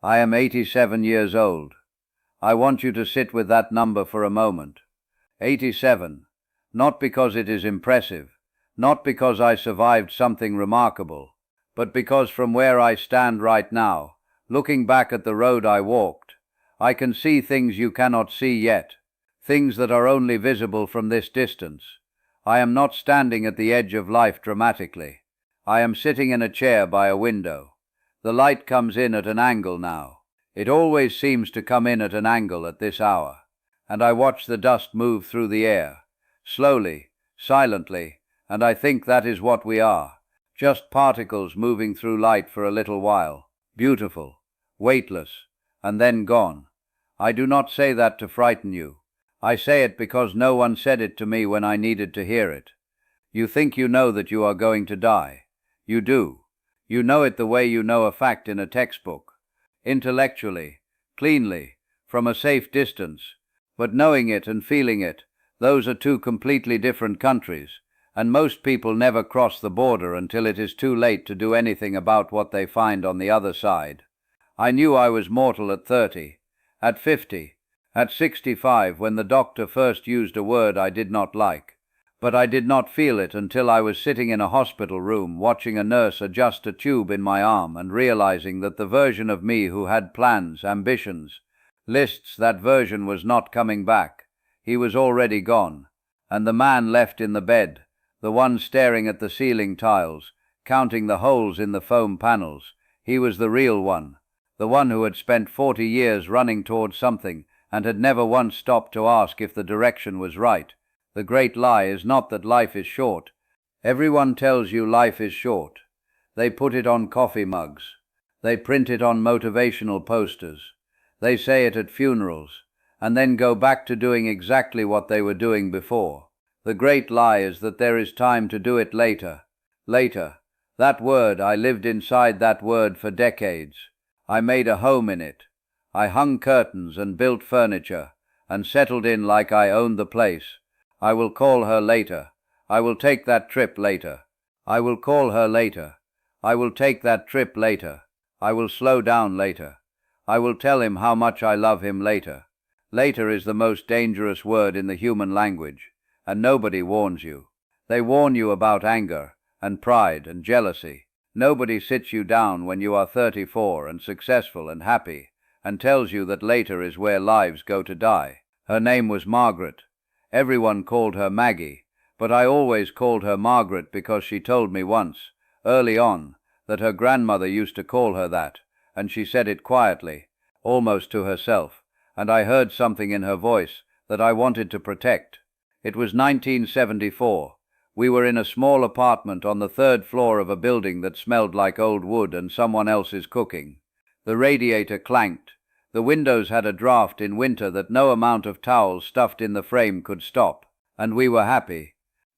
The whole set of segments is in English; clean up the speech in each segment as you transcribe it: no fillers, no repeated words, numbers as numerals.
I am 87 years old. I want you to sit with that number for a moment. 87. Not because it is impressive, not because I survived something remarkable, but because from where I stand right now, looking back at the road I walked, I can see things you cannot see yet, things that are only visible from this distance. I am not standing at the edge of life dramatically. I am sitting in a chair by a window. The light comes in at an angle now. It always seems to come in at an angle at this hour. And I watch the dust move through the air, slowly, silently, and I think that is what we are. Just particles moving through light for a little while, beautiful, weightless, and then gone. I do not say that to frighten you. I say it because no one said it to me when I needed to hear it. You think you know that you are going to die. You do. You know it the way you know a fact in a textbook. Intellectually, cleanly, from a safe distance. But knowing it and feeling it, those are two completely different countries, and most people never cross the border until it is too late to do anything about what they find on the other side. I knew I was mortal at 30, at 50, at 65 when the doctor first used a word I did not like. But I did not feel it until I was sitting in a hospital room watching a nurse adjust a tube in my arm and realizing that the version of me who had plans, ambitions, lists, that version was not coming back. He was already gone. And the man left in the bed, the one staring at the ceiling tiles, counting the holes in the foam panels, he was the real one, the one who had spent 40 years running towards something and had never once stopped to ask if the direction was right. The great lie is not that life is short. Everyone tells you life is short. They put it on coffee mugs. They print it on motivational posters. They say it at funerals, and then go back to doing exactly what they were doing before. The great lie is that there is time to do it later. Later. That word, I lived inside that word for decades. I made a home in it. I hung curtains and built furniture, and settled in like I owned the place. I will call her later. I will take that trip later. I will call her later. I will take that trip later. I will slow down later. I will tell him how much I love him later. Later is the most dangerous word in the human language, and nobody warns you. They warn you about anger and pride and jealousy. Nobody sits you down when you are 34 and successful and happy and tells you that later is where lives go to die. Her name was Margaret. Everyone called her Maggie, but I always called her Margaret because she told me once, early on, that her grandmother used to call her that, and she said it quietly, almost to herself, and I heard something in her voice that I wanted to protect. It was 1974. We were in a small apartment on the 3rd floor of a building that smelled like old wood and someone else's cooking. The radiator clanked. The windows had a draft in winter that no amount of towels stuffed in the frame could stop, and we were happy.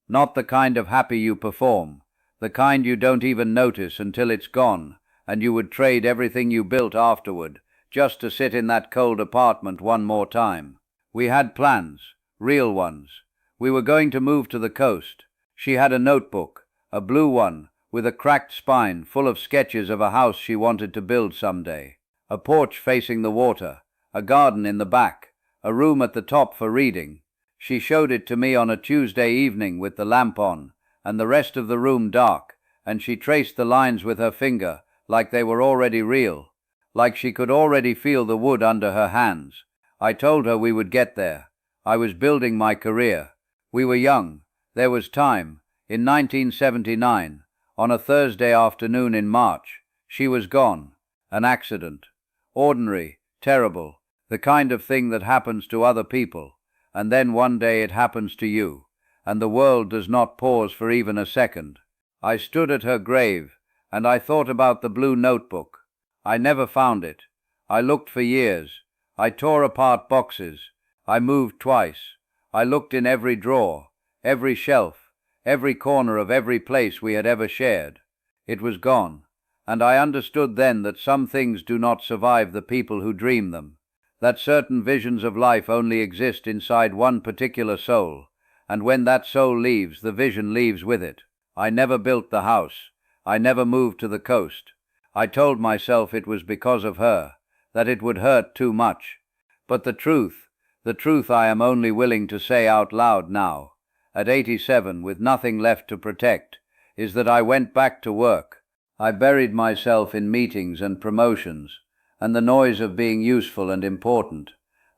Not the kind of happy you perform, the kind you don't even notice until it's gone, and you would trade everything you built afterward, just to sit in that cold apartment one more time. We had plans, real ones. We were going to move to the coast. She had a notebook, a blue one, with a cracked spine full of sketches of a house she wanted to build someday. A porch facing the water, a garden in the back, a room at the top for reading. She showed it to me on a Tuesday evening with the lamp on, and the rest of the room dark, and she traced the lines with her finger, like they were already real, like she could already feel the wood under her hands. I told her we would get there. I was building my career. We were young. There was time. In 1979, on a Thursday afternoon in March, she was gone. An accident. Ordinary, terrible, the kind of thing that happens to other people, and then one day it happens to you, and the world does not pause for even a second. I stood at her grave, and I thought about the blue notebook. I never found it. I looked for years. I tore apart boxes. I moved twice. I looked in every drawer, every shelf, every corner of every place we had ever shared. It was gone. And I understood then that some things do not survive the people who dream them, that certain visions of life only exist inside one particular soul, and when that soul leaves, the vision leaves with it. I never built the house. I never moved to the coast. I told myself it was because of her, that it would hurt too much. But the truth I am only willing to say out loud now, at 87 with nothing left to protect, is that I went back to work. I buried myself in meetings and promotions, and the noise of being useful and important,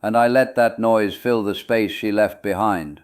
and I let that noise fill the space she left behind.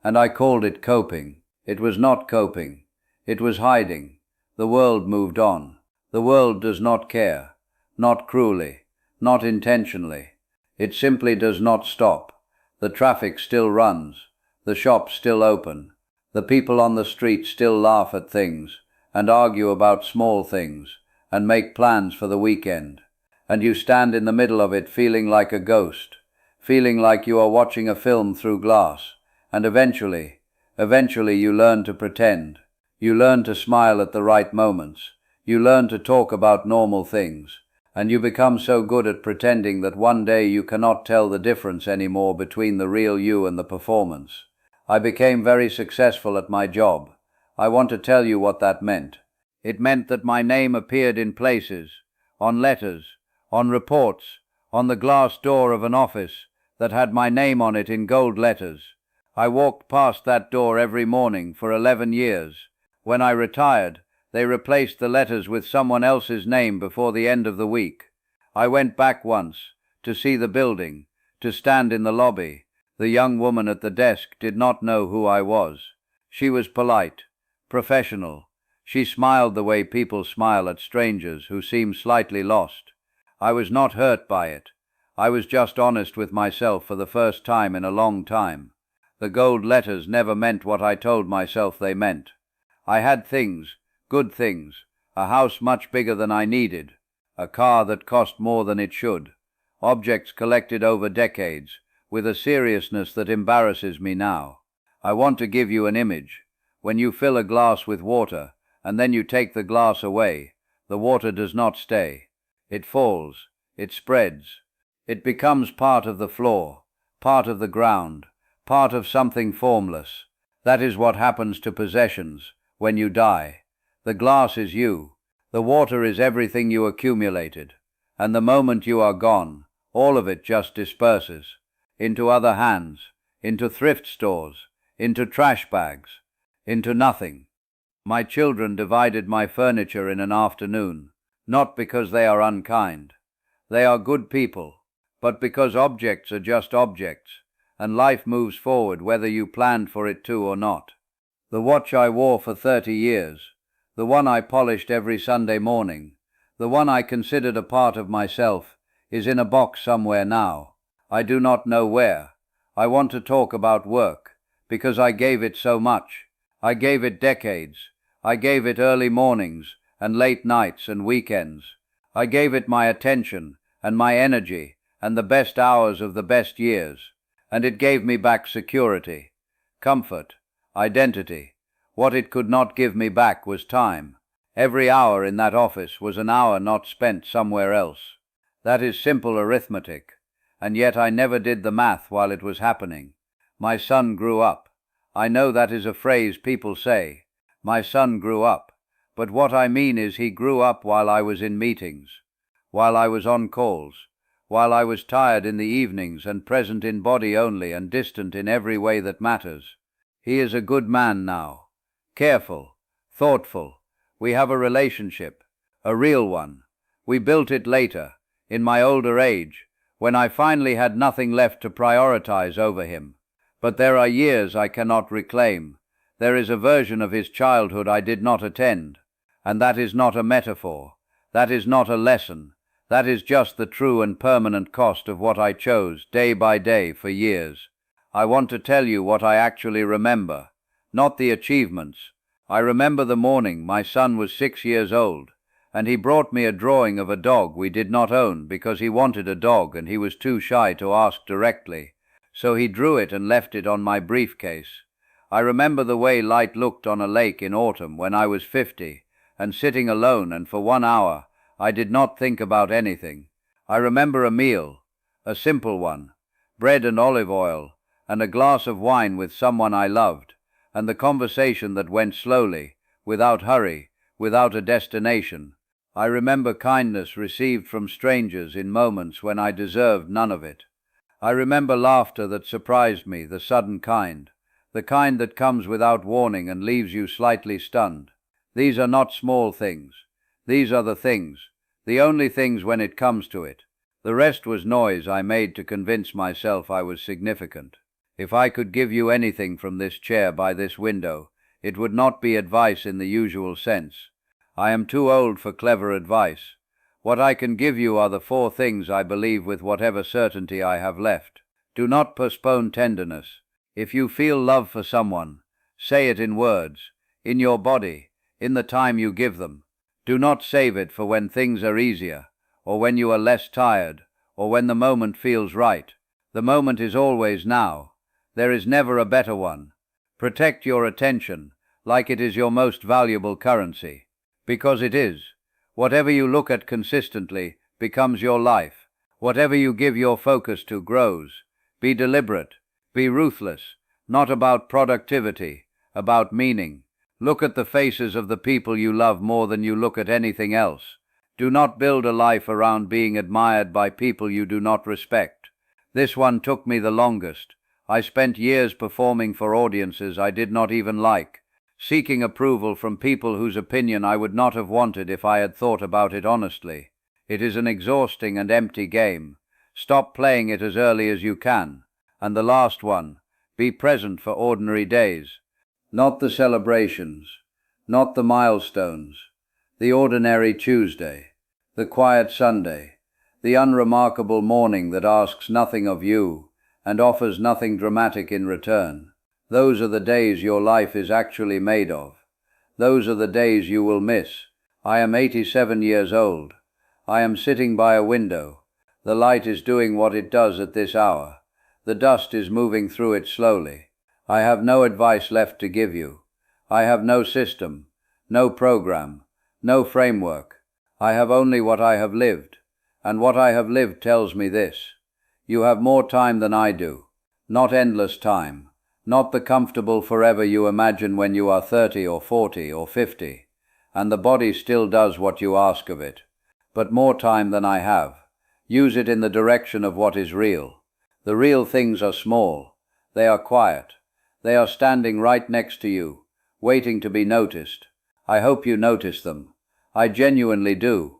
And I called it coping. It was not coping. It was hiding. The world moved on. The world does not care. Not cruelly. Not intentionally. It simply does not stop. The traffic still runs. The shops still open. The people on the street still laugh at things, and argue about small things, and make plans for the weekend. And you stand in the middle of it feeling like a ghost, feeling like you are watching a film through glass, and eventually you learn to pretend. You learn to smile at the right moments. You learn to talk about normal things, and you become so good at pretending that one day you cannot tell the difference anymore between the real you and the performance. I became very successful at my job. I want to tell you what that meant. It meant that my name appeared in places, on letters, on reports, on the glass door of an office that had my name on it in gold letters. I walked past that door every morning for 11 years. When I retired, they replaced the letters with someone else's name before the end of the week. I went back once, to see the building, to stand in the lobby. The young woman at the desk did not know who I was. She was polite, professional. She smiled the way people smile at strangers who seem slightly lost. I was not hurt by it. I was just honest with myself for the first time in a long time. The gold letters never meant what I told myself they meant. I had things, good things, a house much bigger than I needed, a car that cost more than it should, objects collected over decades, with a seriousness that embarrasses me now. I want to give you an image. When you fill a glass with water, and then you take the glass away, the water does not stay. It falls, it spreads. It becomes part of the floor, part of the ground, part of something formless. That is what happens to possessions when you die. The glass is you. The water is everything you accumulated. And the moment you are gone, all of it just disperses. Into other hands, into thrift stores, into trash bags, into nothing. My children divided my furniture in an afternoon, not because they are unkind. They are good people, but because objects are just objects, and life moves forward whether you planned for it to or not. The watch I wore for 30 years, the one I polished every Sunday morning, the one I considered a part of myself, is in a box somewhere now. I do not know where. I want to talk about work, because I gave it so much. I gave it decades. I gave it early mornings and late nights and weekends. I gave it my attention and my energy and the best hours of the best years. And it gave me back security, comfort, identity. What it could not give me back was time. Every hour in that office was an hour not spent somewhere else. That is simple arithmetic. And yet I never did the math while it was happening. My son grew up. I know that is a phrase people say. My son grew up. But what I mean is he grew up while I was in meetings, while I was on calls, while I was tired in the evenings and present in body only and distant in every way that matters. He is a good man now. Careful, thoughtful. We have a relationship, a real one. We built it later, in my older age, when I finally had nothing left to prioritize over him. But there are years I cannot reclaim. There is a version of his childhood I did not attend. And that is not a metaphor. That is not a lesson. That is just the true and permanent cost of what I chose day by day for years. I want to tell you what I actually remember, not the achievements. I remember the morning my son was 6 years old, and he brought me a drawing of a dog we did not own because he wanted a dog and he was too shy to ask directly. So he drew it and left it on my briefcase. I remember the way light looked on a lake in autumn when I was 50, and sitting alone, and for 1 hour I did not think about anything. I remember a meal, a simple one, bread and olive oil, and a glass of wine with someone I loved, and the conversation that went slowly, without hurry, without a destination. I remember kindness received from strangers in moments when I deserved none of it. I remember laughter that surprised me, the sudden kind, the kind that comes without warning and leaves you slightly stunned. These are not small things. These are the things, the only things when it comes to it. The rest was noise I made to convince myself I was significant. If I could give you anything from this chair by this window, it would not be advice in the usual sense. I am too old for clever advice. What I can give you are the 4 things I believe with whatever certainty I have left. Do not postpone tenderness. If you feel love for someone, say it in words, in your body, in the time you give them. Do not save it for when things are easier, or when you are less tired, or when the moment feels right. The moment is always now. There is never a better one. Protect your attention, like it is your most valuable currency. Because it is. Whatever you look at consistently becomes your life. Whatever you give your focus to grows. Be deliberate. Be ruthless. Not about productivity, about meaning. Look at the faces of the people you love more than you look at anything else. Do not build a life around being admired by people you do not respect. This one took me the longest. I spent years performing for audiences I did not even like, seeking approval from people whose opinion I would not have wanted if I had thought about it honestly. It is an exhausting and empty game. Stop playing it as early as you can. And the last one, be present for ordinary days. Not the celebrations, not the milestones, the ordinary Tuesday, the quiet Sunday, the unremarkable morning that asks nothing of you and offers nothing dramatic in return. Those are the days your life is actually made of. Those are the days you will miss. I am 87 years old. I am sitting by a window. The light is doing what it does at this hour. The dust is moving through it slowly. I have no advice left to give you. I have no system, no program, no framework. I have only what I have lived. And what I have lived tells me this. You have more time than I do. Not endless time. Not the comfortable forever you imagine when you are 30 or 40 or 50, and the body still does what you ask of it. But more time than I have. Use it in the direction of what is real. The real things are small. They are quiet. They are standing right next to you, waiting to be noticed. I hope you notice them. I genuinely do.